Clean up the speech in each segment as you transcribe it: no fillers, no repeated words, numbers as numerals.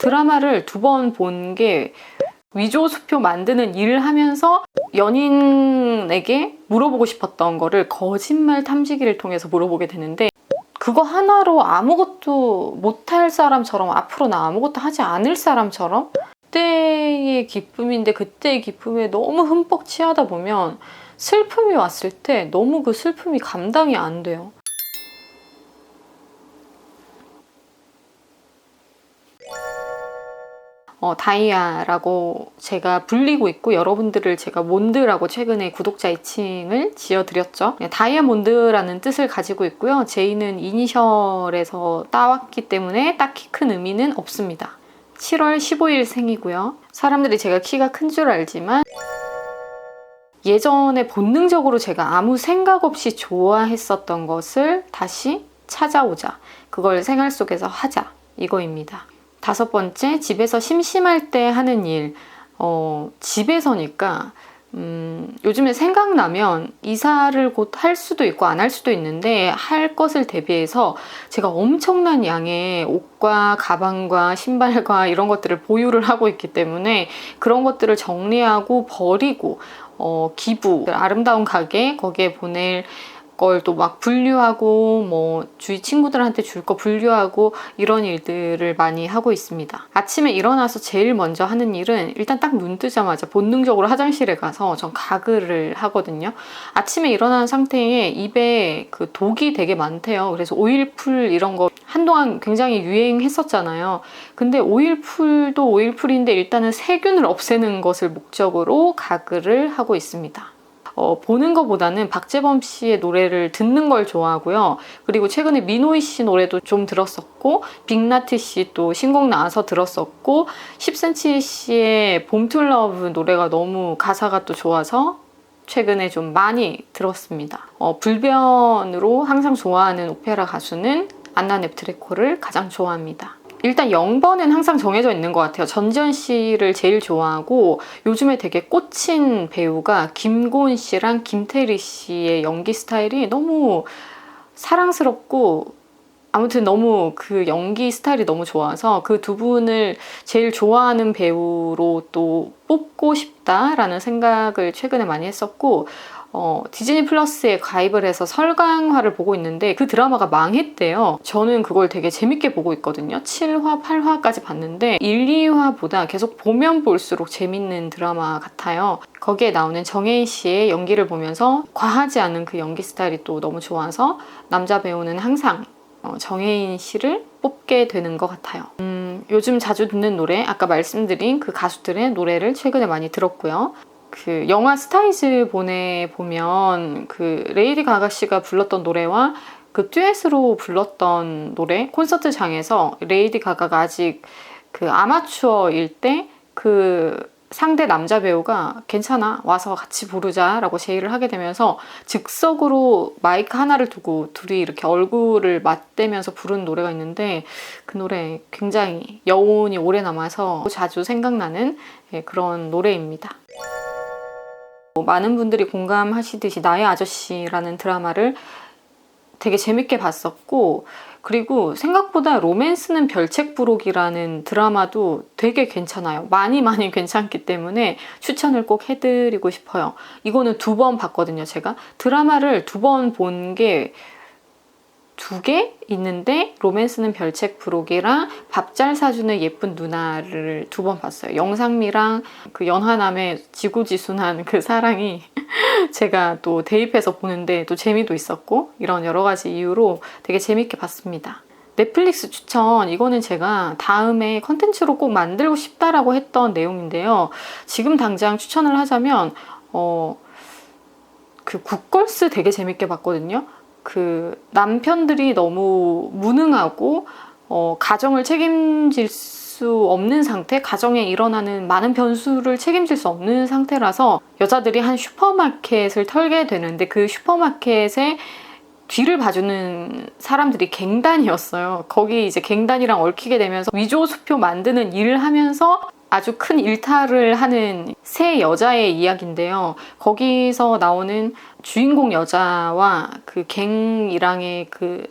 드라마를 2번 본 게 위조수표 만드는 일을 하면서 연인에게 물어보고 싶었던 거를 거짓말 탐지기를 통해서 물어보게 되는데, 그거 하나로 아무것도 못할 사람처럼, 앞으로 나 아무것도 하지 않을 사람처럼, 그때의 기쁨인데 그때의 기쁨에 너무 흠뻑 취하다 보면 슬픔이 왔을 때 너무 그 슬픔이 감당이 안 돼요. 다이아라고 제가 불리고 있고, 여러분들을 제가 몬드라고 최근에 구독자 애칭을 지어드렸죠. 다이아몬드라는 뜻을 가지고 있고요. 제이는 이니셜에서 따왔기 때문에 딱히 큰 의미는 없습니다. 7월 15일 생이고요. 사람들이 제가 키가 큰 줄 알지만 예전에 본능적으로 제가 아무 생각 없이 좋아했었던 것을 다시 찾아오자. 그걸 생활 속에서 하자. 이거입니다. 5번째, 집에서 심심할 때 하는 일. 집에서니까 요즘에 생각나면 이사를 곧 할 수도 있고 안 할 수도 있는데, 할 것을 대비해서 제가 엄청난 양의 옷과 가방과 신발과 이런 것들을 보유를 하고 있기 때문에 그런 것들을 정리하고 버리고, 기부, 아름다운 가게, 거기에 보낼 걸 또 막 분류하고, 뭐 주위 친구들한테 줄 거 분류하고, 이런 일들을 많이 하고 있습니다. 아침에 일어나서 제일 먼저 하는 일은 일단 딱 눈 뜨자마자 본능적으로 화장실에 가서 전 가글을 하거든요. 아침에 일어난 상태에 입에 그 독이 되게 많대요. 그래서 오일풀 이런 거 한동안 굉장히 유행했었잖아요. 근데 오일풀도 오일풀인데 일단은 세균을 없애는 것을 목적으로 가글을 하고 있습니다. 보는 것보다는 박재범 씨의 노래를 듣는 걸 좋아하고요. 그리고 최근에 민호이 씨 노래도 좀 들었었고, 빅나티 씨 또 신곡 나와서 들었었고, 10cm 씨의 봄 투 러브 노래가 너무 가사가 또 좋아서 최근에 좀 많이 들었습니다. 불변으로 항상 좋아하는 오페라 가수는 안나 넵트레코를 가장 좋아합니다. 일단 0번은 항상 정해져 있는 것 같아요. 전지현 씨를 제일 좋아하고, 요즘에 되게 꽂힌 배우가 김고은 씨랑 김태리 씨의 연기 스타일이 너무 사랑스럽고, 아무튼 너무 그 연기 스타일이 너무 좋아서 그 두 분을 제일 좋아하는 배우로 또 뽑고 싶다라는 생각을 최근에 많이 했었고, 디즈니 플러스에 가입을 해서 설강화를 보고 있는데 그 드라마가 망했대요. 저는 그걸 되게 재밌게 보고 있거든요. 7화, 8화까지 봤는데 1, 2화보다 계속 보면 볼수록 재밌는 드라마 같아요. 거기에 나오는 정혜인 씨의 연기를 보면서 과하지 않은 그 연기 스타일이 또 너무 좋아서 남자 배우는 항상 정혜인 씨를 뽑게 되는 것 같아요. 요즘 자주 듣는 노래, 아까 말씀드린 그 가수들의 노래를 최근에 많이 들었고요. 그 영화 스타이즈 본에 보면 그 레이디 가가 씨가 불렀던 노래와 그 듀엣으로 불렀던 노래, 콘서트장에서 레이디 가가가 아직 그 아마추어일 때 그 상대 남자 배우가 괜찮아, 와서 같이 부르자라고 제의를 하게 되면서 즉석으로 마이크 하나를 두고 둘이 이렇게 얼굴을 맞대면서 부른 노래가 있는데, 그 노래 굉장히 여운이 오래 남아서 자주 생각나는 그런 노래입니다. 많은 분들이 공감하시듯이 나의 아저씨라는 드라마를 되게 재밌게 봤었고, 그리고 생각보다 로맨스는 별책부록이라는 드라마도 되게 괜찮아요. 많이 괜찮기 때문에 추천을 꼭 해드리고 싶어요. 이거는 2번 봤거든요, 제가. 드라마를 2번 본 게 2개 있는데, 로맨스는 별책부록이랑 밥 잘 사주는 예쁜 누나를 2번 봤어요. 영상미랑 그 연하남의 지구지순한 그 사랑이 제가 또 대입해서 보는데 또 재미도 있었고, 이런 여러 가지 이유로 되게 재밌게 봤습니다. 넷플릭스 추천, 이거는 제가 다음에 컨텐츠로 꼭 만들고 싶다라고 했던 내용인데요. 지금 당장 추천을 하자면 그 굿걸스 되게 재밌게 봤거든요. 그 남편들이 너무 무능하고 가정을 책임질 수 없는 상태, 가정에 일어나는 많은 변수를 책임질 수 없는 상태라서 여자들이 한 슈퍼마켓을 털게 되는데, 그 슈퍼마켓에 뒤를 봐주는 사람들이 갱단이었어요. 거기 이제 갱단이랑 얽히게 되면서 위조수표 만드는 일을 하면서 아주 큰 일탈을 하는 세 여자의 이야기인데요. 거기서 나오는 주인공 여자와 그 갱이랑의 그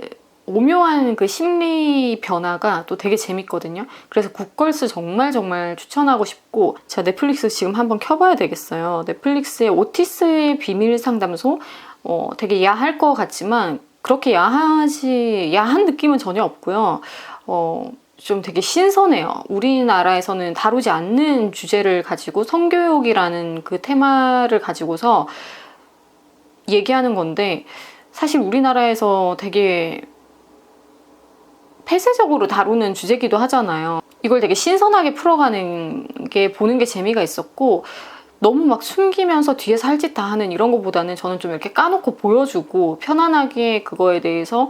오묘한 그 심리 변화가 또 되게 재밌거든요. 그래서 굿걸스 정말 정말 추천하고 싶고, 제가 넷플릭스 지금 한번 켜봐야 되겠어요. 넷플릭스의 오티스의 비밀 상담소, 되게 야할 것 같지만 그렇게 야한 느낌은 전혀 없고요. 좀 되게 신선해요. 우리나라에서는 다루지 않는 주제를 가지고 성교육이라는 그 테마를 가지고서 얘기하는 건데, 사실 우리나라에서 되게 폐쇄적으로 다루는 주제기도 하잖아요. 이걸 되게 신선하게 풀어가는 게 보는 게 재미가 있었고, 너무 막 숨기면서 뒤에서 할 짓 다 하는 이런 것보다는 저는 좀 이렇게 까놓고 보여주고 편안하게 그거에 대해서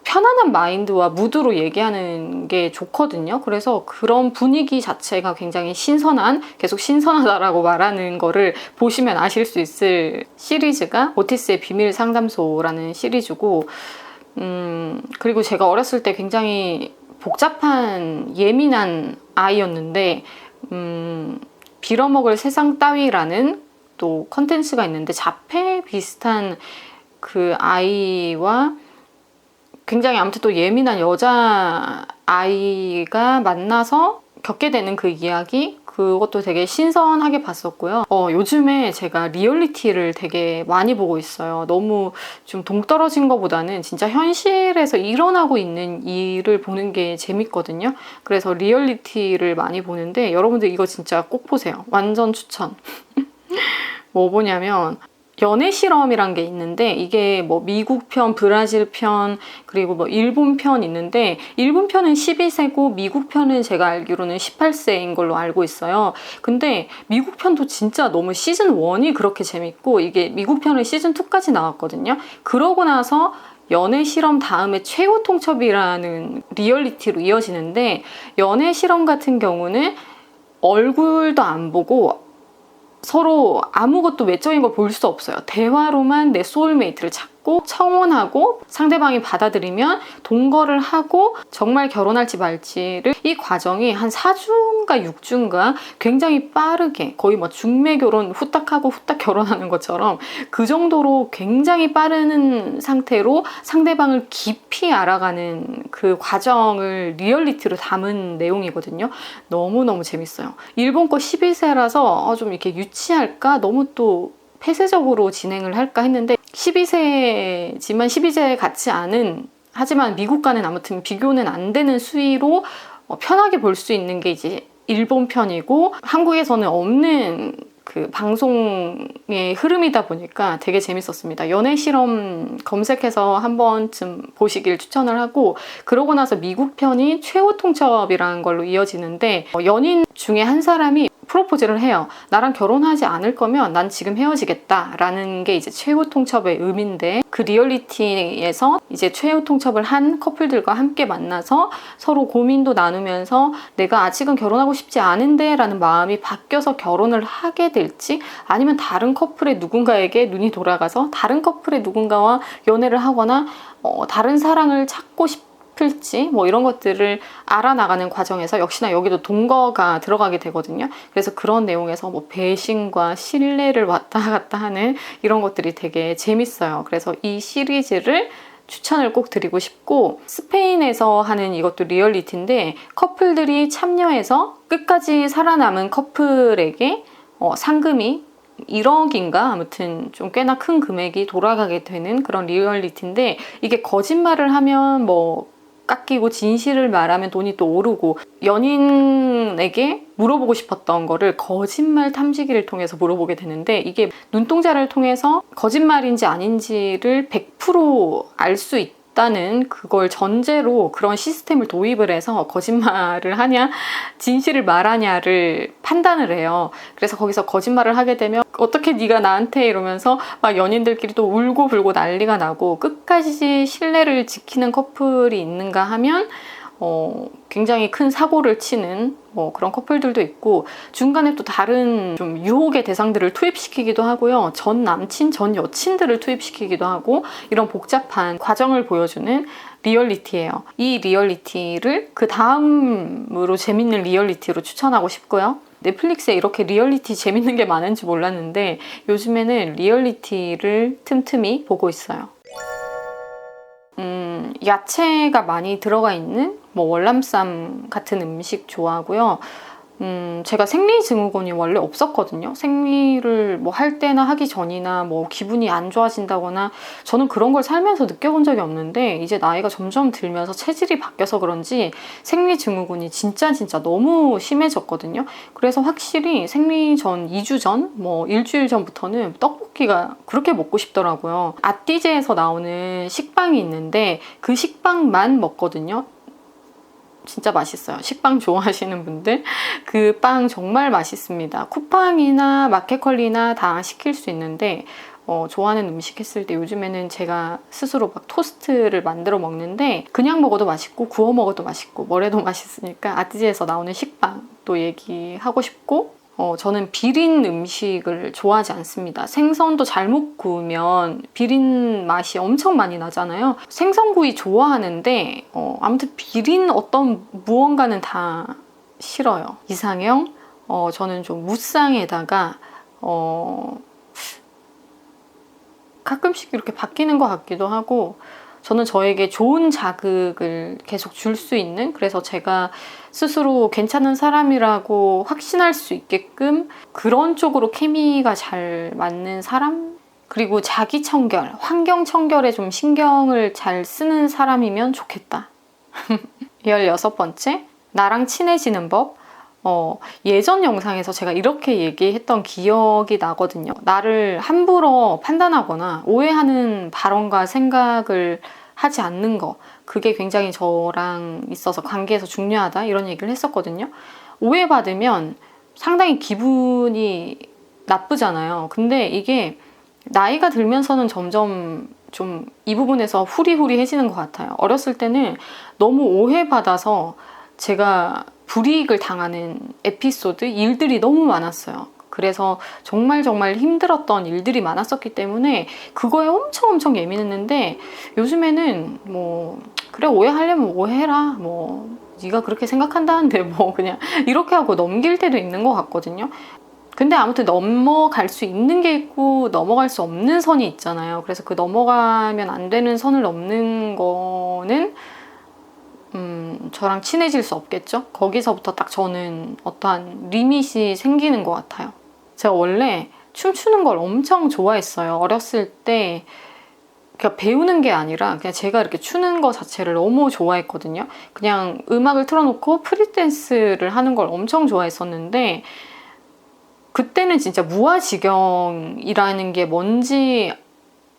편안한 마인드와 무드로 얘기하는 게 좋거든요. 그래서 그런 분위기 자체가 굉장히 신선한, 계속 신선하다라고 말하는 거를 보시면 아실 수 있을 시리즈가 오티스의 비밀 상담소라는 시리즈고, 그리고 제가 어렸을 때 굉장히 복잡한 예민한 아이였는데, 빌어먹을 세상 따위라는 또 컨텐츠가 있는데, 자폐 비슷한 그 아이와 굉장히 아무튼 또 예민한 여자 아이가 만나서 겪게 되는 그 이야기, 그것도 되게 신선하게 봤었고요. 요즘에 제가 리얼리티를 되게 많이 보고 있어요. 너무 좀 동떨어진 것보다는 진짜 현실에서 일어나고 있는 일을 보는 게 재밌거든요. 그래서 리얼리티를 많이 보는데, 여러분들 이거 진짜 꼭 보세요. 완전 추천. 뭐 보냐면 연애 실험이란 게 있는데, 이게 뭐 미국 편, 브라질 편, 그리고 뭐 일본 편 있는데, 일본 편은 12세고 미국 편은 제가 알기로는 18세인 걸로 알고 있어요. 근데 미국 편도 진짜 너무 시즌 1이 그렇게 재밌고, 이게 미국 편은 시즌 2까지 나왔거든요. 그러고 나서 연애 실험 다음에 최후 통첩이라는 리얼리티로 이어지는데, 연애 실험 같은 경우는 얼굴도 안 보고 서로 아무것도 외적인 걸 볼 수 없어요. 대화로만 내 소울메이트를 찾고 청혼하고 상대방이 받아들이면 동거를 하고 정말 결혼할지 말지를, 이 과정이 한 4주인가 6주인가 굉장히 빠르게, 거의 뭐 중매 결혼 후딱 하고 후딱 결혼하는 것처럼 그 정도로 굉장히 빠른 상태로 상대방을 깊이 알아가는 그 과정을 리얼리티로 담은 내용이거든요. 너무너무 재밌어요. 일본 거 12세라서 좀 이렇게 유치할까? 너무 또 폐쇄적으로 진행을 할까 했는데, 12세지만 12세 같지 않은, 하지만 미국과는 아무튼 비교는 안 되는 수위로 편하게 볼 수 있는 게 이제 일본 편이고, 한국에서는 없는 그 방송의 흐름이다 보니까 되게 재밌었습니다. 연애 실험 검색해서 한 번쯤 보시길 추천을 하고, 그러고 나서 미국 편이 최후 통첩이라는 걸로 이어지는데, 연인 중에 한 사람이 프로포즈를 해요. 나랑 결혼하지 않을 거면 난 지금 헤어지겠다 라는 게 이제 최후 통첩의 의미인데, 그 리얼리티에서 이제 최후 통첩을 한 커플들과 함께 만나서 서로 고민도 나누면서 내가 아직은 결혼하고 싶지 않은데 라는 마음이 바뀌어서 결혼을 하게 될지, 아니면 다른 커플의 누군가에게 눈이 돌아가서 다른 커플의 누군가와 연애를 하거나 다른 사랑을 찾고 싶을지, 뭐 이런 것들을 알아나가는 과정에서 역시나 여기도 동거가 들어가게 되거든요. 그래서 그런 내용에서 뭐 배신과 신뢰를 왔다 갔다 하는 이런 것들이 되게 재밌어요. 그래서 이 시리즈를 추천을 꼭 드리고 싶고, 스페인에서 하는 이것도 리얼리티인데, 커플들이 참여해서 끝까지 살아남은 커플에게 상금이 1억인가 아무튼 좀 꽤나 큰 금액이 돌아가게 되는 그런 리얼리티인데, 이게 거짓말을 하면 뭐 깎이고 진실을 말하면 돈이 또 오르고, 연인에게 물어보고 싶었던 거를 거짓말 탐지기를 통해서 물어보게 되는데, 이게 눈동자를 통해서 거짓말인지 아닌지를 100% 알 수 있다는 그걸 전제로 그런 시스템을 도입을 해서 거짓말을 하냐 진실을 말하냐를 판단을 해요. 그래서 거기서 거짓말을 하게 되면 어떻게 네가 나한테 이러면서 막 연인들끼리 또 울고 불고 난리가 나고, 끝까지 신뢰를 지키는 커플이 있는가 하면 굉장히 큰 사고를 치는 뭐 그런 커플들도 있고, 중간에 또 다른 좀 유혹의 대상들을 투입시키기도 하고요. 전 남친, 전 여친들을 투입시키기도 하고, 이런 복잡한 과정을 보여주는 리얼리티예요. 이 리얼리티를 그 다음으로 재밌는 리얼리티로 추천하고 싶고요. 넷플릭스에 이렇게 리얼리티 재밌는 게 많은지 몰랐는데, 요즘에는 리얼리티를 틈틈이 보고 있어요. 야채가 많이 들어가 있는 뭐 월남쌈 같은 음식 좋아하고요. 제가 생리증후군이 원래 없었거든요. 생리를 뭐 할 때나 하기 전이나 뭐 기분이 안 좋아진다거나 저는 그런 걸 살면서 느껴본 적이 없는데 이제 나이가 점점 들면서 체질이 바뀌어서 그런지 생리증후군이 진짜 너무 심해졌거든요. 그래서 확실히 생리 전 2주 전, 뭐 일주일 전부터는 떡볶이가 그렇게 먹고 싶더라고요. 아띠제에서 나오는 식빵이 있는데 그 식빵만 먹거든요. 진짜 맛있어요. 식빵 좋아하시는 분들 그 빵 정말 맛있습니다. 쿠팡이나 마켓컬리나 다 시킬 수 있는데 좋아하는 음식 했을 때 요즘에는 제가 스스로 막 토스트를 만들어 먹는데 그냥 먹어도 맛있고 구워 먹어도 맛있고 뭐래도 맛있으니까 아티즈에서 나오는 식빵 또 얘기하고 싶고 저는 비린 음식을 좋아하지 않습니다. 생선도 잘못 구우면 비린 맛이 엄청 많이 나잖아요. 생선구이 좋아하는데 아무튼 비린 어떤 무언가는 다 싫어요. 이상형? 저는 좀 무쌍에다가 가끔씩 이렇게 바뀌는 것 같기도 하고 저는 저에게 좋은 자극을 계속 줄 수 있는 그래서 제가 스스로 괜찮은 사람이라고 확신할 수 있게끔 그런 쪽으로 케미가 잘 맞는 사람? 그리고 자기 청결, 환경 청결에 좀 신경을 잘 쓰는 사람이면 좋겠다. 16번째, 나랑 친해지는 법. 예전 영상에서 제가 이렇게 얘기했던 기억이 나거든요. 나를 함부로 판단하거나 오해하는 발언과 생각을 하지 않는 거. 그게 굉장히 저랑 있어서 관계에서 중요하다. 이런 얘기를 했었거든요. 오해받으면 상당히 기분이 나쁘잖아요. 근데 이게 나이가 들면서는 점점 좀 이 부분에서 후리후리해지는 것 같아요. 어렸을 때는 너무 오해받아서 제가 불이익을 당하는 에피소드, 일들이 너무 많았어요. 그래서 정말 힘들었던 일들이 많았었기 때문에 그거에 엄청 예민했는데 요즘에는 뭐 그래 오해하려면 오해해라 뭐 네가 그렇게 생각한다는데 뭐 그냥 이렇게 하고 넘길 때도 있는 것 같거든요. 근데 아무튼 넘어갈 수 있는 게 있고 넘어갈 수 없는 선이 있잖아요. 그래서 그 넘어가면 안 되는 선을 넘는 거는 저랑 친해질 수 없겠죠? 거기서부터 딱 저는 어떠한 리밋이 생기는 것 같아요. 제가 원래 춤추는 걸 엄청 좋아했어요. 어렸을 때 그냥 배우는 게 아니라 그냥 제가 이렇게 추는 거 자체를 너무 좋아했거든요. 그냥 음악을 틀어놓고 프리댄스를 하는 걸 엄청 좋아했었는데 그때는 진짜 무아지경이라는 게 뭔지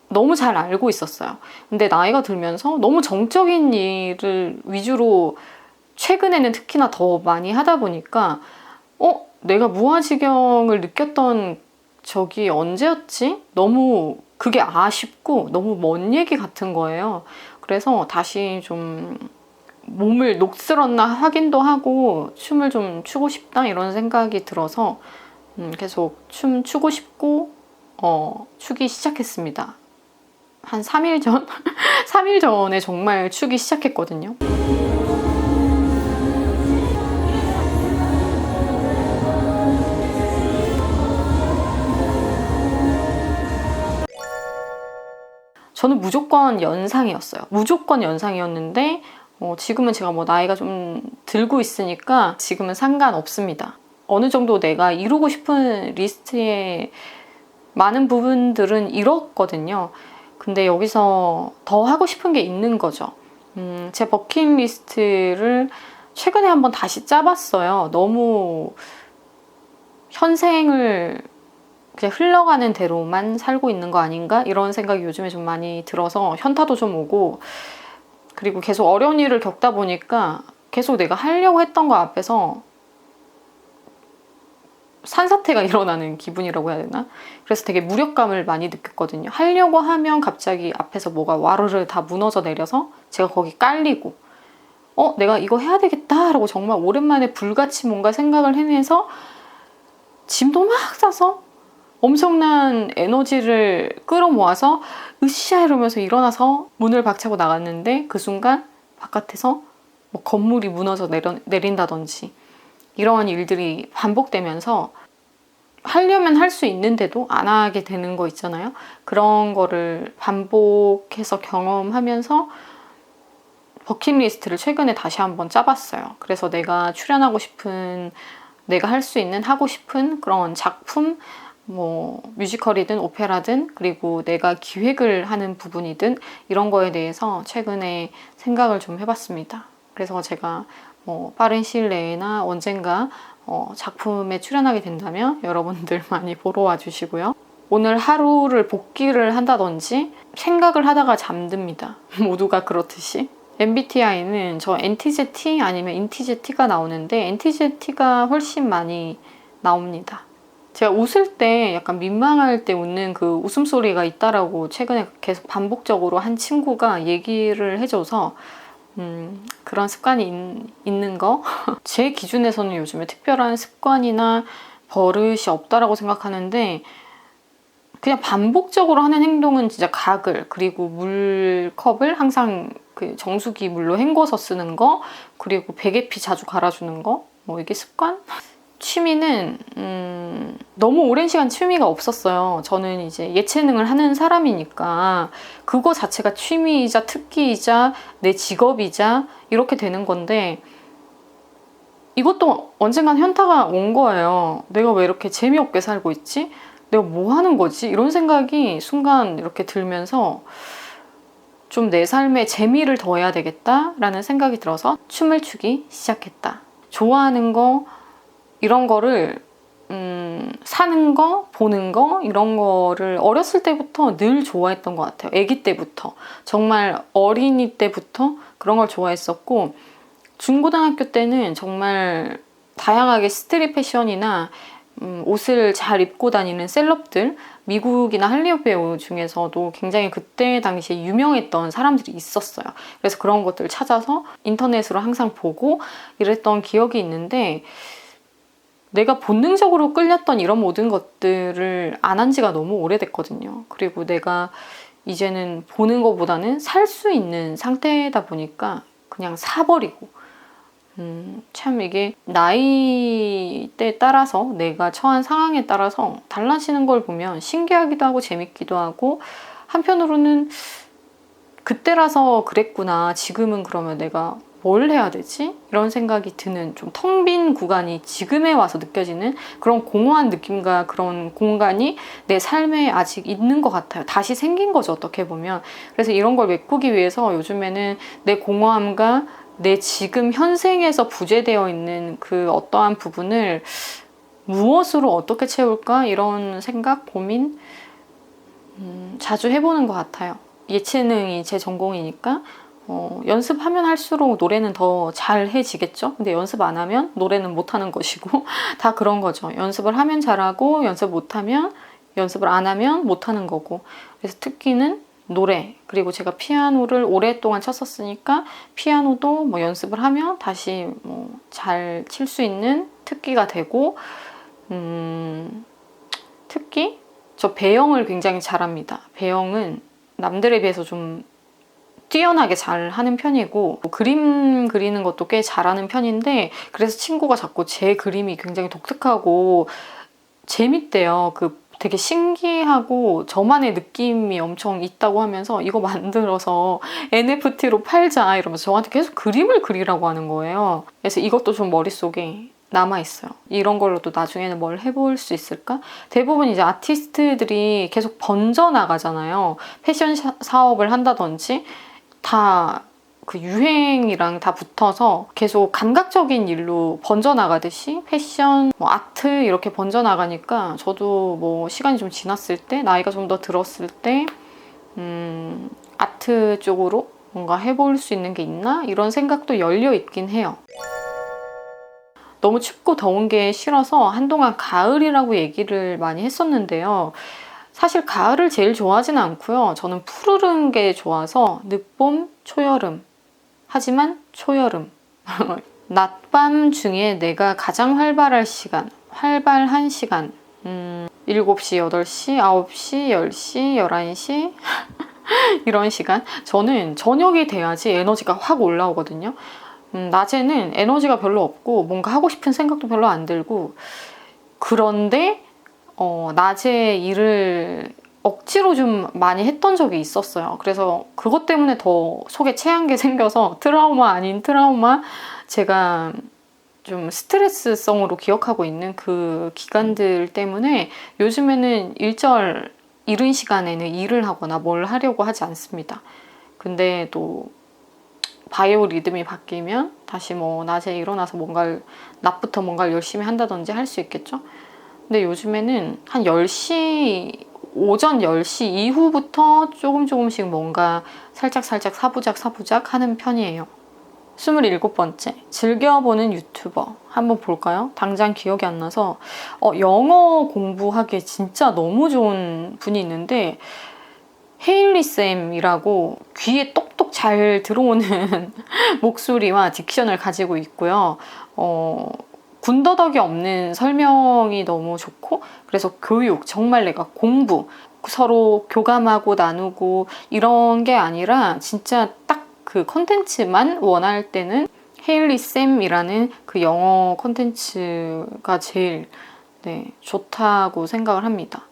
너무 잘 알고 있었어요. 근데 나이가 들면서 너무 정적인 일을 위주로 최근에는 특히나 더 많이 하다 보니까 내가 무아지경을 느꼈던 적이 언제였지? 너무 그게 아쉽고 너무 먼 얘기 같은 거예요. 그래서 다시 좀 몸을 녹슬었나 확인도 하고 춤을 좀 추고 싶다 이런 생각이 들어서 계속 춤 추고 싶고 추기 시작했습니다. 한 3일 전? 3일 전에 정말 추기 시작했거든요. 저는 무조건 연상이었어요. 무조건 연상이었는데 지금은 제가 뭐 나이가 좀 들고 있으니까 지금은 상관없습니다. 어느 정도 내가 이루고 싶은 리스트에 많은 부분들은 이뤘거든요. 근데 여기서 더 하고 싶은 게 있는 거죠. 제 버킷리스트를 최근에 한번 다시 짜봤어요. 너무 현생을 그냥 흘러가는 대로만 살고 있는 거 아닌가? 이런 생각이 요즘에 좀 많이 들어서 현타도 좀 오고 그리고 계속 어려운 일을 겪다 보니까 계속 내가 하려고 했던 거 앞에서 산사태가 일어나는 기분이라고 해야 되나? 그래서 되게 무력감을 많이 느꼈거든요. 하려고 하면 갑자기 앞에서 뭐가 와르르 다 무너져 내려서 제가 거기 깔리고 내가 이거 해야 되겠다라고 정말 오랜만에 불같이 뭔가 생각을 해내서 짐도 막 싸서 엄청난 에너지를 끌어모아서 으쌰 이러면서 일어나서 문을 박차고 나갔는데 그 순간 바깥에서 뭐 건물이 무너져 내린다든지 이러한 일들이 반복되면서 하려면 할 수 있는데도 안 하게 되는 거 있잖아요. 그런 거를 반복해서 경험하면서 버킷리스트를 최근에 다시 한번 짜봤어요. 그래서 내가 출연하고 싶은, 내가 할 수 있는, 하고 싶은 그런 작품, 뭐 뮤지컬이든 오페라든, 그리고 내가 기획을 하는 부분이든 이런 거에 대해서 최근에 생각을 좀 해봤습니다. 그래서 제가 뭐 빠른 시일 내에나 언젠가 작품에 출연하게 된다면 여러분들 많이 보러 와주시고요. 오늘 하루를 복귀를 한다든지 생각을 하다가 잠듭니다. 모두가 그렇듯이. MBTI는 저 NTZ-T 아니면 INTJ-T가 나오는데 NTJ-T가 훨씬 많이 나옵니다. 제가 웃을 때 약간 민망할 때 웃는 그 웃음소리가 있다라고 최근에 계속 반복적으로 한 친구가 얘기를 해줘서 그런 습관이 있는 거. 제 기준에서는 요즘에 특별한 습관이나 버릇이 없다라고 생각하는데 그냥 반복적으로 하는 행동은 진짜 가글, 그리고 물컵을 항상 그 정수기 물로 헹궈서 쓰는 거, 그리고 베개피 자주 갈아주는 거, 뭐 이게 습관? 취미는 너무 오랜 시간 취미가 없었어요. 저는 이제 예체능을 하는 사람이니까 그거 자체가 취미이자 특기이자 내 직업이자 이렇게 되는 건데 이것도 언젠간 현타가 온 거예요. 내가 왜 이렇게 재미없게 살고 있지? 내가 뭐 하는 거지? 이런 생각이 순간 이렇게 들면서 좀 내 삶에 재미를 더해야 되겠다라는 생각이 들어서 춤을 추기 시작했다. 좋아하는 거, 이런 거를 사는 거, 보는 거, 이런 거를 어렸을 때부터 늘 좋아했던 것 같아요. 아기 때부터. 정말 어린이 때부터 그런 걸 좋아했었고 중고등학교 때는 정말 다양하게 스트릿 패션이나 옷을 잘 입고 다니는 셀럽들, 미국이나 할리우드 배우 중에서도 굉장히 그때 당시에 유명했던 사람들이 있었어요. 그래서 그런 것들을 찾아서 인터넷으로 항상 보고 이랬던 기억이 있는데 내가 본능적으로 끌렸던 이런 모든 것들을 안 한 지가 너무 오래됐거든요. 그리고 내가 이제는 보는 것보다는 살 수 있는 상태다 보니까 그냥 사버리고 참 이게 나이대에 따라서 내가 처한 상황에 따라서 달라지는 걸 보면 신기하기도 하고 재밌기도 하고 한편으로는 그때라서 그랬구나. 지금은 그러면 내가 뭘 해야 되지? 이런 생각이 드는 좀 텅 빈 구간이 지금에 와서 느껴지는 그런 공허한 느낌과 그런 공간이 내 삶에 아직 있는 것 같아요. 다시 생긴 거죠, 어떻게 보면. 그래서 이런 걸 메꾸기 위해서 요즘에는 내 공허함과 내 지금 현생에서 부재되어 있는 그 어떠한 부분을 무엇으로 어떻게 채울까? 이런 생각, 고민 자주 해보는 것 같아요. 예체능이 제 전공이니까 연습하면 할수록 노래는 더 잘해지겠죠? 근데 연습 안 하면 노래는 못하는 것이고 다 그런 거죠. 연습을 하면 잘하고 연습을 안 하면 못하는 거고. 그래서 특기는 노래, 그리고 제가 피아노를 오랫동안 쳤었으니까 피아노도 뭐 연습을 하면 다시 뭐 잘 칠 수 있는 특기가 되고 특기? 저 배영을 굉장히 잘합니다. 배영은 남들에 비해서 좀 뛰어나게 잘 하는 편이고 그림 그리는 것도 꽤 잘하는 편인데 그래서 친구가 자꾸 제 그림이 굉장히 독특하고 재밌대요. 되게 신기하고 저만의 느낌이 엄청 있다고 하면서 이거 만들어서 NFT로 팔자 이러면서 저한테 계속 그림을 그리라고 하는 거예요. 그래서 이것도 좀 머릿속에 남아있어요. 이런 걸로도 나중에는 뭘 해볼 수 있을까? 대부분 이제 아티스트들이 계속 번져나가잖아요. 패션 사업을 한다든지 다 그 유행이랑 다 붙어서 계속 감각적인 일로 번져나가듯이 패션, 뭐 아트 이렇게 번져나가니까 저도 뭐 시간이 좀 지났을 때, 나이가 좀 더 들었을 때 아트 쪽으로 뭔가 해볼 수 있는 게 있나? 이런 생각도 열려 있긴 해요. 너무 춥고 더운 게 싫어서 한동안 가을이라고 얘기를 많이 했었는데요. 사실 가을을 제일 좋아하지는 않고요. 저는 푸르른 게 좋아서 늦봄, 초여름. 하지만 초여름. 낮밤 중에 내가 가장 활발한 시간. 7시, 8시, 9시, 10시, 11시 이런 시간. 저는 저녁이 돼야지 에너지가 확 올라오거든요. 낮에는 에너지가 별로 없고 뭔가 하고 싶은 생각도 별로 안 들고 그런데 낮에 일을 억지로 좀 많이 했던 적이 있었어요. 그래서 그것 때문에 더 속에 체한 게 생겨서 트라우마 아닌 트라우마, 제가 좀 스트레스성으로 기억하고 있는 그 기간들 때문에 요즘에는 일절 이른 시간에는 일을 하거나 뭘 하려고 하지 않습니다. 근데 또 바이오 리듬이 바뀌면 다시 뭐 낮에 일어나서 낮부터 뭔가를 열심히 한다든지 할 수 있겠죠. 근데 요즘에는 한 10시, 오전 10시 이후부터 조금씩 뭔가 살짝 사부작 하는 편이에요. 27번째, 즐겨보는 유튜버 한번 볼까요? 당장 기억이 안 나서 영어 공부하기에 진짜 너무 좋은 분이 있는데, 헤일리 쌤이라고 귀에 똑똑 잘 들어오는 목소리와 딕션을 가지고 있고요. 군더더기 없는 설명이 너무 좋고, 그래서 교육, 정말 내가 공부, 서로 교감하고 나누고 이런 게 아니라 진짜 딱 그 컨텐츠만 원할 때는 헤일리 쌤이라는 그 영어 컨텐츠가 제일 좋다고 생각을 합니다.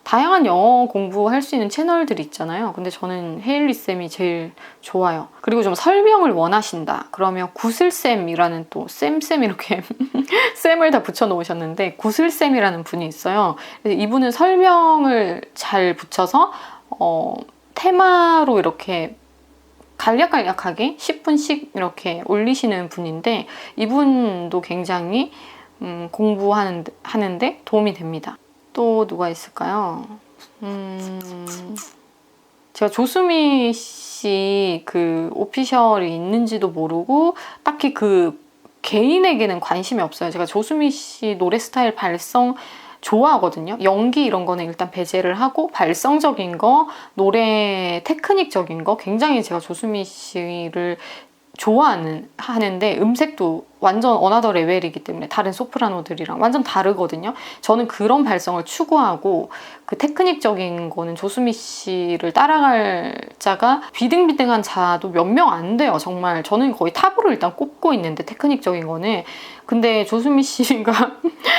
다양한 영어 공부할 수 있는 채널들이 있잖아요. 근데 저는 헤일리 쌤이 제일 좋아요. 그리고 좀 설명을 원하신다 그러면 구슬쌤이라는, 또 쌤 이렇게 쌤을 다 붙여 놓으셨는데, 구슬쌤이라는 분이 있어요. 그래서 이분은 설명을 잘 붙여서 테마로 이렇게 간략하게 10분씩 이렇게 올리시는 분인데, 이분도 굉장히 공부하는데 도움이 됩니다. 또 누가 있을까요? 제가 조수미 씨 그 오피셜이 있는지도 모르고 딱히 그 개인에게는 관심이 없어요. 제가 조수미 씨 노래 스타일, 발성 좋아하거든요. 연기 이런 거는 일단 배제를 하고, 발성적인 거, 노래 테크닉적인 거 굉장히 제가 조수미 씨를 하는데, 음색도 완전 어나더 레벨이기 때문에 다른 소프라노들이랑 완전 다르거든요. 저는 그런 발성을 추구하고, 그 테크닉적인 거는 조수미 씨를 따라갈 자가, 비등비등한 자도 몇 명 안 돼요. 정말 저는 거의 탑으로 일단 꼽고 있는데, 테크닉적인 거는. 근데 조수미 씨가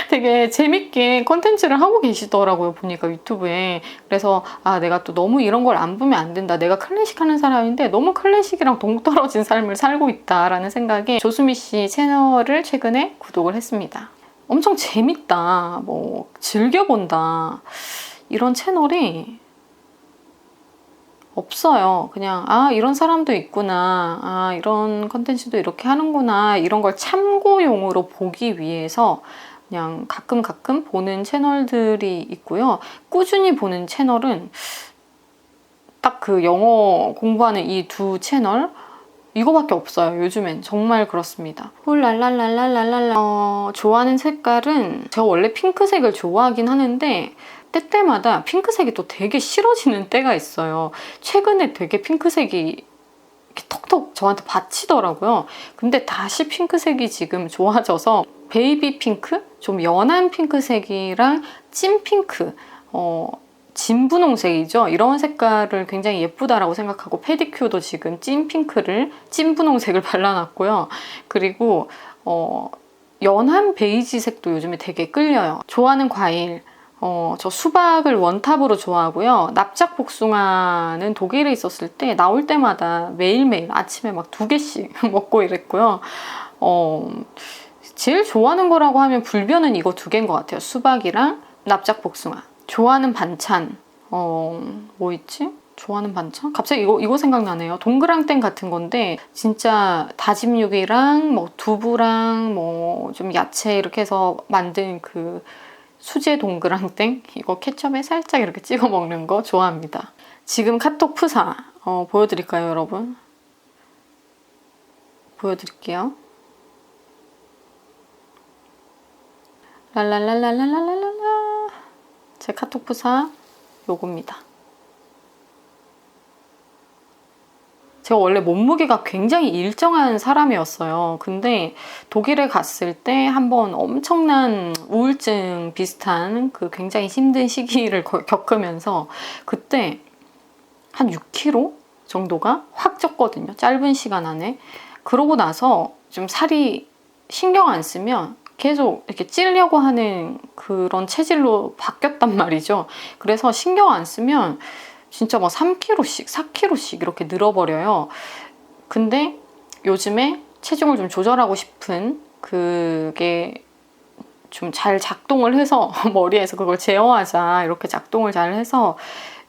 되게 재밌게 컨텐츠를 하고 계시더라고요, 보니까 유튜브에. 그래서 내가 또 너무 이런 걸 안 보면 안 된다, 내가 클래식 하는 사람인데 너무 클래식이랑 동떨어진 삶을 살고 있다라는 생각에 조수미 씨 채널을 최근에 구독을 했습니다. 엄청 재밌다, 뭐 즐겨본다, 이런 채널이 없어요. 그냥 이런 사람도 있구나, 이런 컨텐츠도 이렇게 하는구나, 이런 걸 참고용으로 보기 위해서 그냥 가끔 보는 채널들이 있고요. 꾸준히 보는 채널은 딱 그 영어 공부하는 이 두 채널, 이거밖에 없어요. 요즘엔 정말 그렇습니다. 홀랄랄랄랄랄랄라. 좋아하는 색깔은, 제가 원래 핑크색을 좋아하긴 하는데 때때마다 핑크색이 또 되게 싫어지는 때가 있어요. 최근에 되게 핑크색이 이렇게 톡톡 저한테 받치더라고요. 근데 다시 핑크색이 지금 좋아져서, 베이비 핑크? 좀 연한 핑크색이랑 찐 핑크, 진분홍색이죠. 이런 색깔을 굉장히 예쁘다라고 생각하고, 페디큐어도 지금 찐 핑크를, 찐 분홍색을 발라놨고요. 그리고 연한 베이지 색도 요즘에 되게 끌려요. 좋아하는 과일, 저 수박을 원탑으로 좋아하고요. 납작 복숭아는 독일에 있었을 때 나올 때마다 매일매일 아침에 막 2개씩 먹고 이랬고요. 제일 좋아하는 거라고 하면 불변은 이거 2개인 것 같아요. 수박이랑 납작 복숭아. 좋아하는 반찬, 뭐 있지? 좋아하는 반찬? 갑자기 이거 생각나네요. 동그랑땡 같은 건데, 진짜 다짐 육이랑 뭐 두부랑 뭐 좀 야채 이렇게 해서 만든 그 수제 동그랑땡, 이거 케첩에 살짝 이렇게 찍어 먹는 거 좋아합니다. 지금 카톡 프사 보여드릴까요, 여러분? 보여드릴게요. 랄랄랄랄랄랄랄라. 제 카톡 프사 요겁니다. 제가 원래 몸무게가 굉장히 일정한 사람이었어요. 근데 독일에 갔을 때 한번 엄청난 우울증 비슷한 그 굉장히 힘든 시기를 겪으면서, 그때 한 6kg 정도가 확 쪘거든요. 짧은 시간 안에. 그러고 나서 좀 살이 신경 안 쓰면 계속 이렇게 찌려고 하는 그런 체질로 바뀌었단 말이죠. 그래서 신경 안 쓰면 진짜 막 3kg씩, 4kg씩 이렇게 늘어버려요. 근데 요즘에 체중을 좀 조절하고 싶은 그게 좀 잘 작동을 해서 머리에서 그걸 제어하자 이렇게 작동을 잘 해서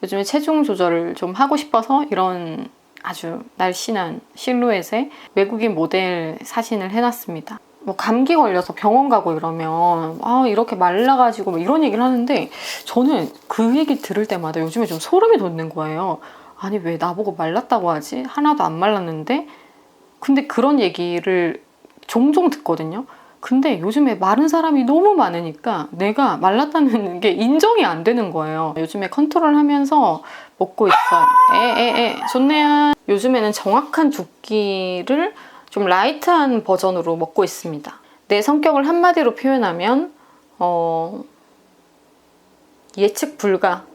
요즘에 체중 조절을 좀 하고 싶어서 이런 아주 날씬한 실루엣의 외국인 모델 사진을 해놨습니다. 뭐 감기 걸려서 병원 가고 이러면 이렇게 말라가지고 뭐 이런 얘기를 하는데 저는 그 얘기 들을 때마다 요즘에 좀 소름이 돋는 거예요. 아니 왜 나보고 말랐다고 하지? 하나도 안 말랐는데? 근데 그런 얘기를 종종 듣거든요. 근데 요즘에 마른 사람이 너무 많으니까 내가 말랐다는 게 인정이 안 되는 거예요. 요즘에 컨트롤 하면서 먹고 있어요. 좋네요. 요즘에는 정확한 두끼를 좀 라이트한 버전으로 먹고 있습니다. 내 성격을 한마디로 표현하면 예측 불가.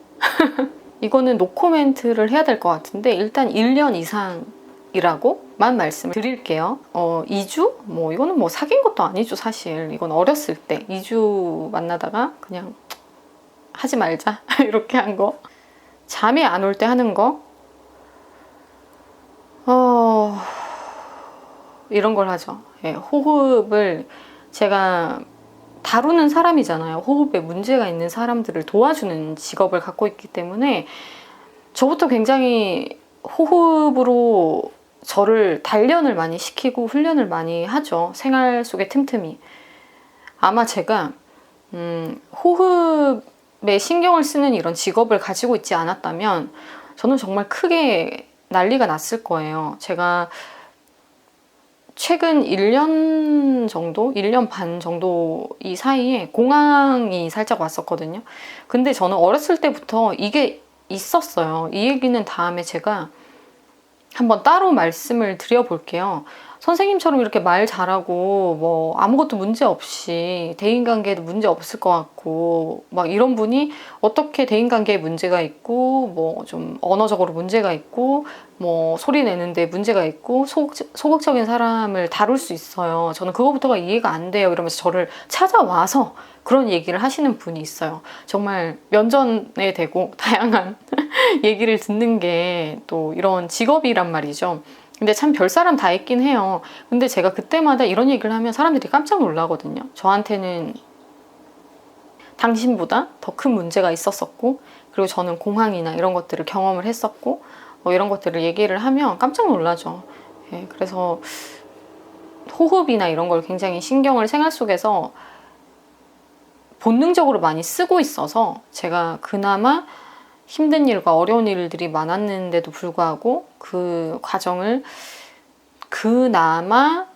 이거는 노코멘트를 해야 될 것 같은데 일단 1년 이상이라고만 말씀을 드릴게요. 2주? 뭐 이거는 뭐 사귄 것도 아니죠 사실. 이건 어렸을 때 2주 만나다가 그냥 하지 말자 이렇게 한 거. 잠이 안 올 때 하는 거. 이런 걸 하죠. 예, 호흡을 제가 다루는 사람이잖아요. 호흡에 문제가 있는 사람들을 도와주는 직업을 갖고 있기 때문에 저부터 굉장히 호흡으로 저를 단련을 많이 시키고 훈련을 많이 하죠. 생활 속에 틈틈이. 아마 제가 호흡에 신경을 쓰는 이런 직업을 가지고 있지 않았다면 저는 정말 크게 난리가 났을 거예요. 제가 최근 1년 정도, 1년 반 정도 이 사이에 공황이 살짝 왔었거든요. 근데 저는 어렸을 때부터 이게 있었어요. 이 얘기는 다음에 제가 한번 따로 말씀을 드려볼게요. 선생님처럼 이렇게 말 잘하고 뭐 아무것도 문제 없이 대인관계에도 문제 없을 것 같고 막 이런 분이 어떻게 대인관계에 문제가 있고 뭐 좀 언어적으로 문제가 있고 뭐 소리 내는데 문제가 있고 소극적인 사람을 다룰 수 있어요. 저는 그거부터가 이해가 안 돼요. 이러면서 저를 찾아와서 그런 얘기를 하시는 분이 있어요. 정말 면전에 대고 다양한 얘기를 듣는 게 또 이런 직업이란 말이죠. 근데 참 별사람 다 있긴 해요. 근데 제가 그때마다 이런 얘기를 하면 사람들이 깜짝 놀라거든요. 저한테는 당신보다 더 큰 문제가 있었었고 그리고 저는 공황이나 이런 것들을 경험을 했었고 뭐 이런 것들을 얘기를 하면 깜짝 놀라죠. 예, 그래서 호흡이나 이런 걸 굉장히 신경을 생활 속에서 본능적으로 많이 쓰고 있어서 제가 그나마 힘든 일과 어려운 일들이 많았는데도 불구하고 그 과정을 그나마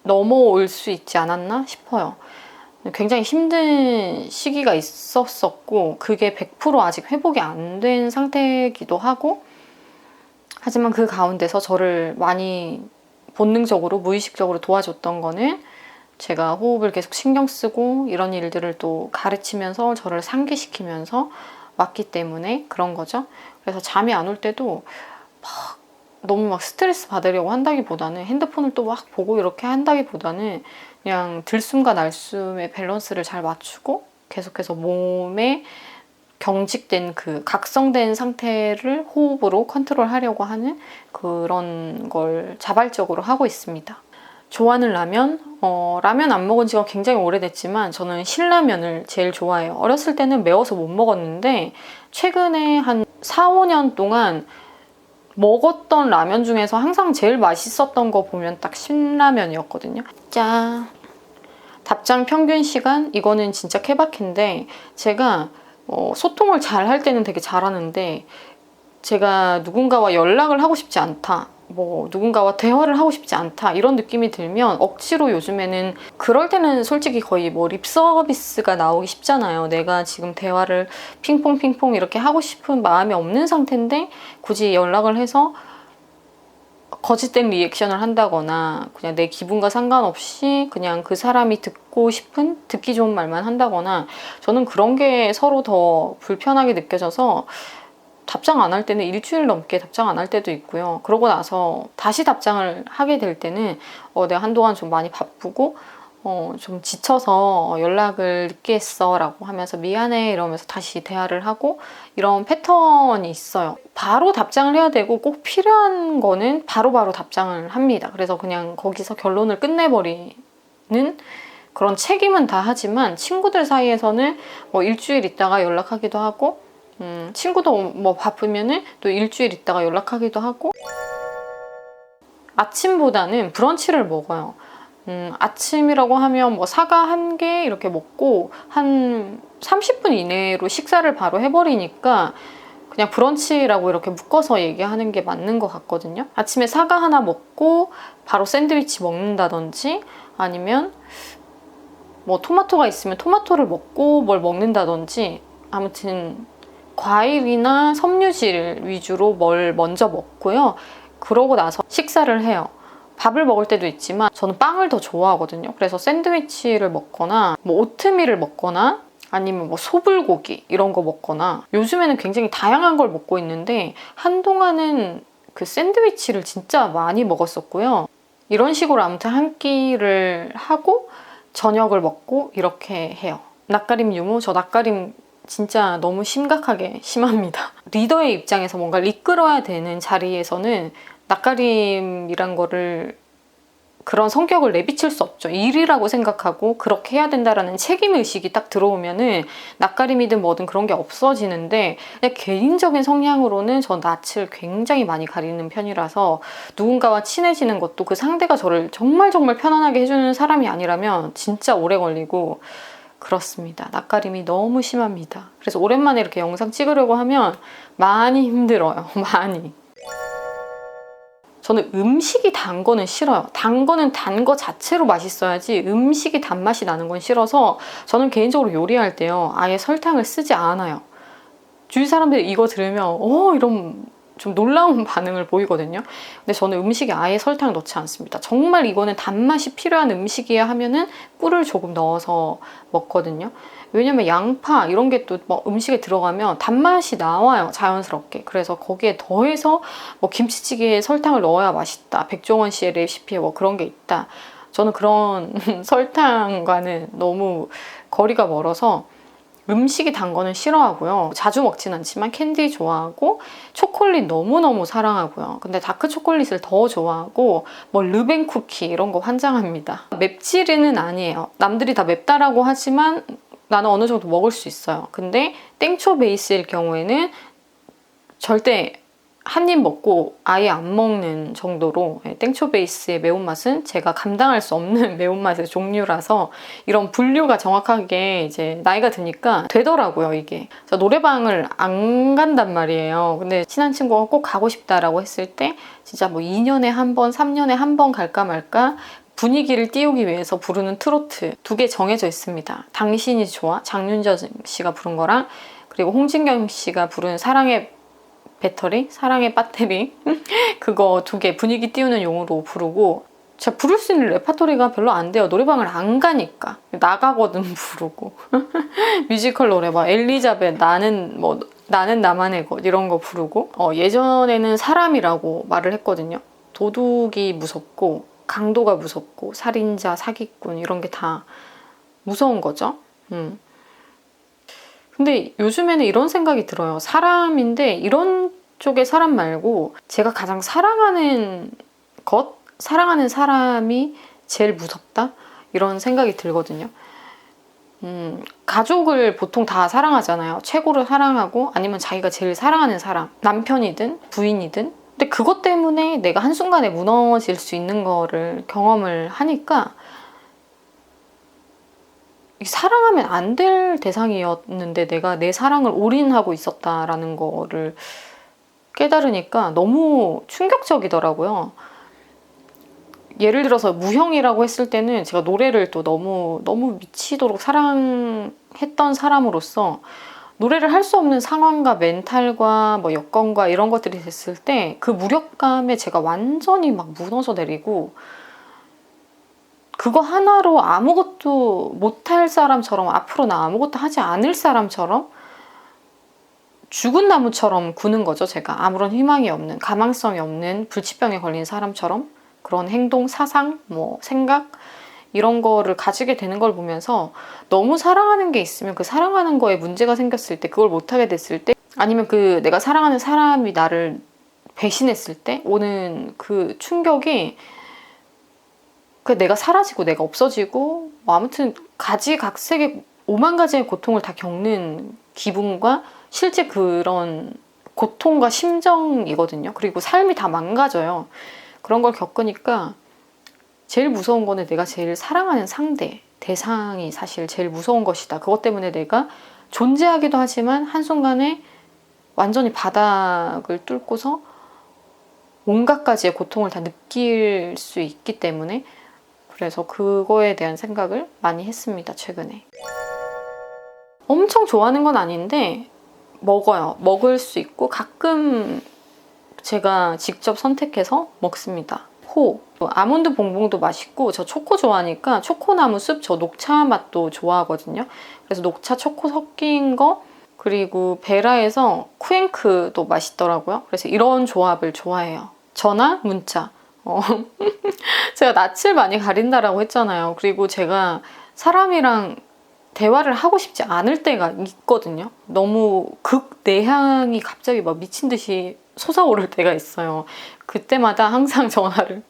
넘어올 수 있지 않았나 싶어요. 굉장히 힘든 시기가 있었었고 그게 100% 아직 회복이 안 된 상태이기도 하고 하지만 그 가운데서 저를 많이 본능적으로 무의식적으로 도와줬던 거는 제가 호흡을 계속 신경 쓰고 이런 일들을 또 가르치면서 저를 상기시키면서 왔기 때문에 그런 거죠. 그래서 잠이 안 올 때도 막 너무 막 스트레스 받으려고 한다기보다는 핸드폰을 또 막 보고 이렇게 한다기보다는 그냥 들숨과 날숨의 밸런스를 잘 맞추고 계속해서 몸에 경직된 그 각성된 상태를 호흡으로 컨트롤하려고 하는 그런 걸 자발적으로 하고 있습니다. 좋아하는 라면? 라면 안 먹은 지가 굉장히 오래됐지만 저는 신라면을 제일 좋아해요. 어렸을 때는 매워서 못 먹었는데 최근에 한 4, 5년 동안 먹었던 라면 중에서 항상 제일 맛있었던 거 보면 딱 신라면이었거든요. 짠! 답장 평균 시간? 이거는 진짜 케바케인데 제가 소통을 잘 할 때는 되게 잘하는데 제가 누군가와 연락을 하고 싶지 않다. 뭐 누군가와 대화를 하고 싶지 않다 이런 느낌이 들면 억지로 요즘에는 그럴 때는 솔직히 거의 뭐 립서비스가 나오기 쉽잖아요. 내가 지금 대화를 핑퐁 이렇게 하고 싶은 마음이 없는 상태인데 굳이 연락을 해서 거짓된 리액션을 한다거나 그냥 내 기분과 상관없이 그냥 그 사람이 듣고 싶은 듣기 좋은 말만 한다거나 저는 그런 게 서로 더 불편하게 느껴져서 답장 안 할 때는 일주일 넘게 답장 안 할 때도 있고요. 그러고 나서 다시 답장을 하게 될 때는 내가 한동안 좀 많이 바쁘고 좀 지쳐서 연락을 늦게 했어 라고 하면서 미안해 이러면서 다시 대화를 하고 이런 패턴이 있어요. 바로 답장을 해야 되고 꼭 필요한 거는 바로바로 답장을 합니다. 그래서 그냥 거기서 결론을 끝내버리는 그런 책임은 다 하지만 친구들 사이에서는 뭐 일주일 있다가 연락하기도 하고 친구도 뭐 바쁘면은 또 일주일 있다가 연락하기도 하고 아침보다는 브런치를 먹어요. 아침이라고 하면 뭐 사과 1개 이렇게 먹고 한 30분 이내로 식사를 바로 해버리니까 그냥 브런치라고 이렇게 묶어서 얘기하는 게 맞는 것 같거든요. 아침에 사과 하나 먹고 바로 샌드위치 먹는다든지 아니면 뭐 토마토가 있으면 토마토를 먹고 뭘 먹는다든지 아무튼 과일이나 섬유질 위주로 뭘 먼저 먹고요. 그러고 나서 식사를 해요. 밥을 먹을 때도 있지만 저는 빵을 더 좋아하거든요. 그래서 샌드위치를 먹거나 뭐 오트밀을 먹거나 아니면 뭐 소불고기 이런 거 먹거나 요즘에는 굉장히 다양한 걸 먹고 있는데 한동안은 그 샌드위치를 진짜 많이 먹었었고요. 이런 식으로 아무튼 한 끼를 하고 저녁을 먹고 이렇게 해요. 낯가림 유무? 저 낯가림 진짜 너무 심각하게 심합니다. 리더의 입장에서 뭔가 이끌어야 되는 자리에서는 낯가림이란 거를 그런 성격을 내비칠 수 없죠. 일이라고 생각하고 그렇게 해야 된다라는 책임의식이 딱 들어오면은 낯가림이든 뭐든 그런 게 없어지는데 그냥 개인적인 성향으로는 저 낯을 굉장히 많이 가리는 편이라서 누군가와 친해지는 것도 그 상대가 저를 정말 편안하게 해주는 사람이 아니라면 진짜 오래 걸리고 그렇습니다. 낯가림이 너무 심합니다. 그래서 오랜만에 이렇게 영상 찍으려고 하면 많이 힘들어요. 많이. 저는 음식이 단 거는 싫어요. 단 거는 단 거 자체로 맛있어야지 음식이 단맛이 나는 건 싫어서 저는 개인적으로 요리할 때요. 아예 설탕을 쓰지 않아요. 주위 사람들이 이거 들으면 이런 좀 놀라운 반응을 보이거든요. 근데 저는 음식에 아예 설탕을 넣지 않습니다. 정말 이거는 단맛이 필요한 음식이야 하면은 꿀을 조금 넣어서 먹거든요. 왜냐면 양파 이런 게 또 뭐 음식에 들어가면 단맛이 나와요. 자연스럽게. 그래서 거기에 더해서 뭐 김치찌개에 설탕을 넣어야 맛있다. 백종원 씨의 레시피에 뭐 그런 게 있다. 저는 그런 설탕과는 너무 거리가 멀어서 음식이 단 거는 싫어하고요. 자주 먹진 않지만 캔디 좋아하고 초콜릿 너무너무 사랑하고요. 근데 다크 초콜릿을 더 좋아하고 뭐 르벤 쿠키 이런 거 환장합니다. 맵찔이는 아니에요. 남들이 다 맵다라고 하지만 나는 어느 정도 먹을 수 있어요. 근데 땡초 베이스일 경우에는 절대 한 입 먹고 아예 안 먹는 정도로 땡초 베이스의 매운맛은 제가 감당할 수 없는 매운맛의 종류라서 이런 분류가 정확하게 이제 나이가 드니까 되더라고요, 이게. 노래방을 안 간단 말이에요. 근데 친한 친구가 꼭 가고 싶다라고 했을 때 진짜 뭐 2년에 한 번, 3년에 한 번 갈까 말까 분위기를 띄우기 위해서 부르는 트로트 2개 정해져 있습니다. 당신이 좋아, 장윤정 씨가 부른 거랑 그리고 홍진경 씨가 부른 사랑의 배터리? 사랑의 배터리? 그거 2개 분위기 띄우는 용으로 부르고 제가 부를 수 있는 레파토리가 별로 안 돼요. 노래방을 안 가니까. 나가거든 부르고. 뮤지컬 노래 막 엘리자벳 나는 나만의 것 이런 거 부르고 예전에는 사람이라고 말을 했거든요. 도둑이 무섭고 강도가 무섭고 살인자, 사기꾼 이런 게 다 무서운 거죠. 근데 요즘에는 이런 생각이 들어요. 사람인데 이런 쪽의 사람 말고 제가 가장 사랑하는 것, 사랑하는 사람이 제일 무섭다? 이런 생각이 들거든요. 가족을 보통 다 사랑하잖아요. 최고로 사랑하고 아니면 자기가 제일 사랑하는 사람, 남편이든 부인이든. 근데 그것 때문에 내가 한순간에 무너질 수 있는 거를 경험을 하니까 사랑하면 안 될 대상이었는데 내가 내 사랑을 올인하고 있었다라는 거를 깨달으니까 너무 충격적이더라고요. 예를 들어서 무형이라고 했을 때는 제가 노래를 또 너무 미치도록 사랑했던 사람으로서 노래를 할 수 없는 상황과 멘탈과 뭐 여건과 이런 것들이 됐을 때 그 무력감에 제가 완전히 막 무너져 내리고 그거 하나로 아무것도 못할 사람처럼 앞으로 나 아무것도 하지 않을 사람처럼 죽은 나무처럼 구는 거죠. 제가 아무런 희망이 없는, 가망성이 없는 불치병에 걸린 사람처럼 그런 행동, 사상, 뭐 생각 이런 거를 가지게 되는 걸 보면서 너무 사랑하는 게 있으면 그 사랑하는 거에 문제가 생겼을 때, 그걸 못하게 됐을 때, 아니면 그 내가 사랑하는 사람이 나를 배신했을 때 오는 그 충격이, 그 내가 사라지고 내가 없어지고 뭐 아무튼 가지각색의 오만 가지의 고통을 다 겪는 기분과 실제 그런 고통과 심정이거든요. 그리고 삶이 다 망가져요. 그런 걸 겪으니까 제일 무서운 거는 내가 제일 사랑하는 상대, 대상이 사실 제일 무서운 것이다. 그것 때문에 내가 존재하기도 하지만 한순간에 완전히 바닥을 뚫고서 온갖 가지의 고통을 다 느낄 수 있기 때문에, 그래서 그거에 대한 생각을 많이 했습니다, 최근에. 엄청 좋아하는 건 아닌데 먹어요. 먹을 수 있고 가끔 제가 직접 선택해서 먹습니다. 호, 아몬드 봉봉도 맛있고, 저 초코 좋아하니까 초코나무 숲, 저 녹차 맛도 좋아하거든요. 그래서 녹차 초코 섞인 거, 그리고 베라에서 쿠앤크도 맛있더라고요. 그래서 이런 조합을 좋아해요. 전화, 문자. 제가 낯을 많이 가린다라고 했잖아요. 그리고 제가 사람이랑 대화를 하고 싶지 않을 때가 있거든요. 너무 극내향이 갑자기 막 미친 듯이 솟아오를 때가 있어요. 그때마다 항상 전화를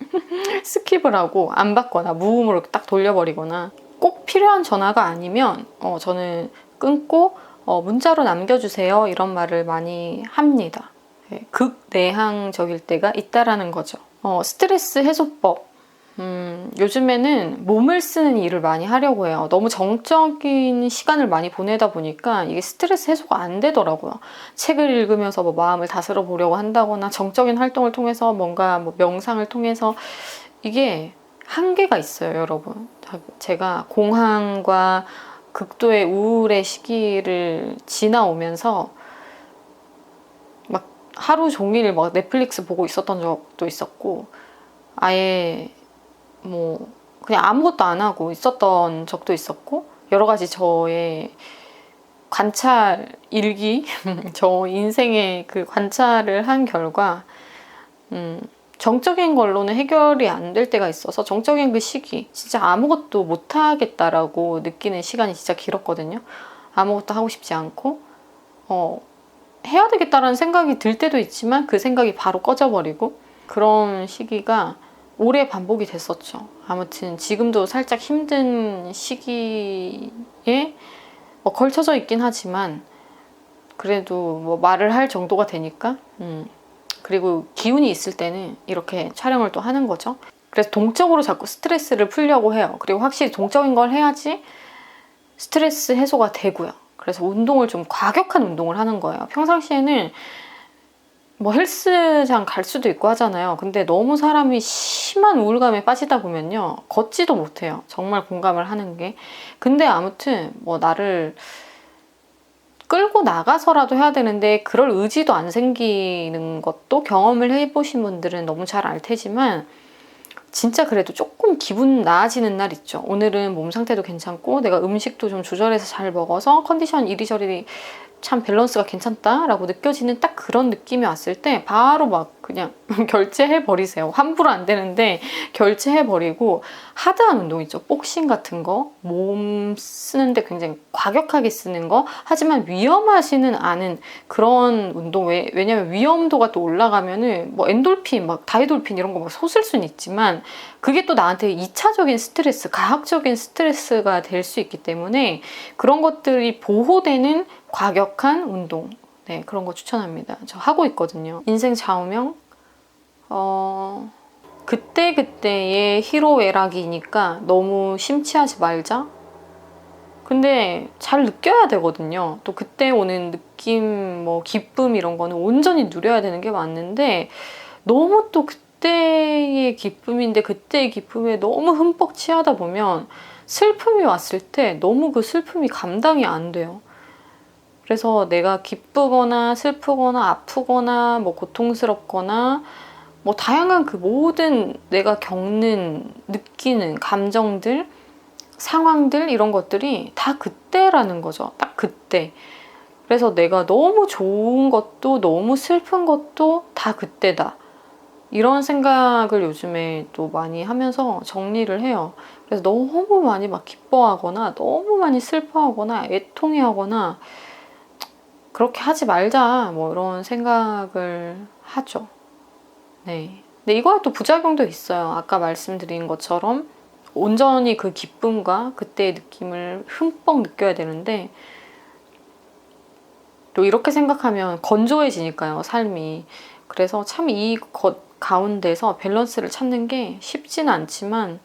스킵을 하고 안 받거나 무음으로 딱 돌려버리거나, 꼭 필요한 전화가 아니면 저는 끊고 문자로 남겨주세요 이런 말을 많이 합니다. 극내향적일 때가 있다라는 거죠. 스트레스 해소법. 요즘에는 몸을 쓰는 일을 많이 하려고 해요. 너무 정적인 시간을 많이 보내다 보니까 이게 스트레스 해소가 안 되더라고요. 책을 읽으면서 뭐 마음을 다스려 보려고 한다거나 정적인 활동을 통해서 뭔가 뭐 명상을 통해서, 이게 한계가 있어요, 여러분. 제가 공황과 극도의 우울의 시기를 지나오면서 막 하루 종일 막 넷플릭스 보고 있었던 적도 있었고, 아예 뭐 그냥 아무것도 안 하고 있었던 적도 있었고, 여러 가지 저의 관찰 일기 저 인생의 그 관찰을 한 결과 정적인 걸로는 해결이 안 될 때가 있어서, 정적인 그 시기 진짜 아무것도 못 하겠다라고 느끼는 시간이 진짜 길었거든요. 아무것도 하고 싶지 않고 해야 되겠다라는 생각이 들 때도 있지만 그 생각이 바로 꺼져버리고, 그런 시기가 오래 반복이 됐었죠. 아무튼 지금도 살짝 힘든 시기에 걸쳐져 있긴 하지만 그래도 뭐 말을 할 정도가 되니까, 그리고 기운이 있을 때는 이렇게 촬영을 또 하는 거죠. 그래서 동적으로 자꾸 스트레스를 풀려고 해요. 그리고 확실히 동적인 걸 해야지 스트레스 해소가 되고요. 그래서 운동을 좀 과격한 운동을 하는 거예요. 평상시에는 뭐 헬스장 갈 수도 있고 하잖아요. 근데 너무 사람이 심한 우울감에 빠지다 보면요, 걷지도 못해요. 정말 공감을 하는 게. 근데 아무튼 뭐 나를 끌고 나가서라도 해야 되는데 그럴 의지도 안 생기는 것도 경험을 해보신 분들은 너무 잘 알 테지만, 진짜 그래도 조금 기분 나아지는 날 있죠. 오늘은 몸 상태도 괜찮고 내가 음식도 좀 조절해서 잘 먹어서 컨디션 이리저리 참 밸런스가 괜찮다라고 느껴지는 딱 그런 느낌이 왔을 때 바로 막 그냥 결제해버리세요. 환불 안 되는데 결제해버리고, 하드한 운동 있죠. 복싱 같은 거, 몸 쓰는데 굉장히 과격하게 쓰는 거, 하지만 위험하지는 않은 그런 운동. 왜냐면 위험도가 또 올라가면은 뭐 엔돌핀, 막 다이돌핀 이런 거 막 솟을 수는 있지만 그게 또 나한테 2차적인 스트레스, 가학적인 스트레스가 될 수 있기 때문에 그런 것들이 보호되는 과격한 운동, 네, 그런 거 추천합니다. 저 하고 있거든요. 인생 좌우명, 그때그때의 희로애락이니까 너무 심취하지 말자. 근데 잘 느껴야 되거든요. 또 그때 오는 느낌, 뭐 기쁨 이런 거는 온전히 누려야 되는 게 맞는데, 너무 또 그때의 기쁨인데 그때의 기쁨에 너무 흠뻑 취하다 보면 슬픔이 왔을 때 너무 그 슬픔이 감당이 안 돼요. 그래서 내가 기쁘거나 슬프거나 아프거나 뭐 고통스럽거나 뭐 다양한 그 모든 내가 겪는, 느끼는 감정들, 상황들 이런 것들이 다 그때라는 거죠. 딱 그때. 그래서 내가 너무 좋은 것도 너무 슬픈 것도 다 그때다. 이런 생각을 요즘에 또 많이 하면서 정리를 해요. 그래서 너무 많이 막 기뻐하거나 너무 많이 슬퍼하거나 애통해하거나 그렇게 하지 말자 뭐 이런 생각을 하죠. 네. 근데 이거에 또 부작용도 있어요. 아까 말씀드린 것처럼 온전히 그 기쁨과 그때의 느낌을 흠뻑 느껴야 되는데 또 이렇게 생각하면 건조해지니까요, 삶이. 그래서 참 이 것 가운데서 밸런스를 찾는 게 쉽지는 않지만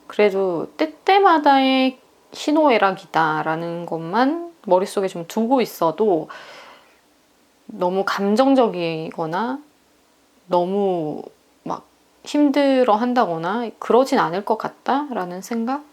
그래도 때때마다의 희노애락이다라는 것만 머릿속에 좀 두고 있어도 너무 감정적이거나 너무 막 힘들어 한다거나 그러진 않을 것 같다라는 생각?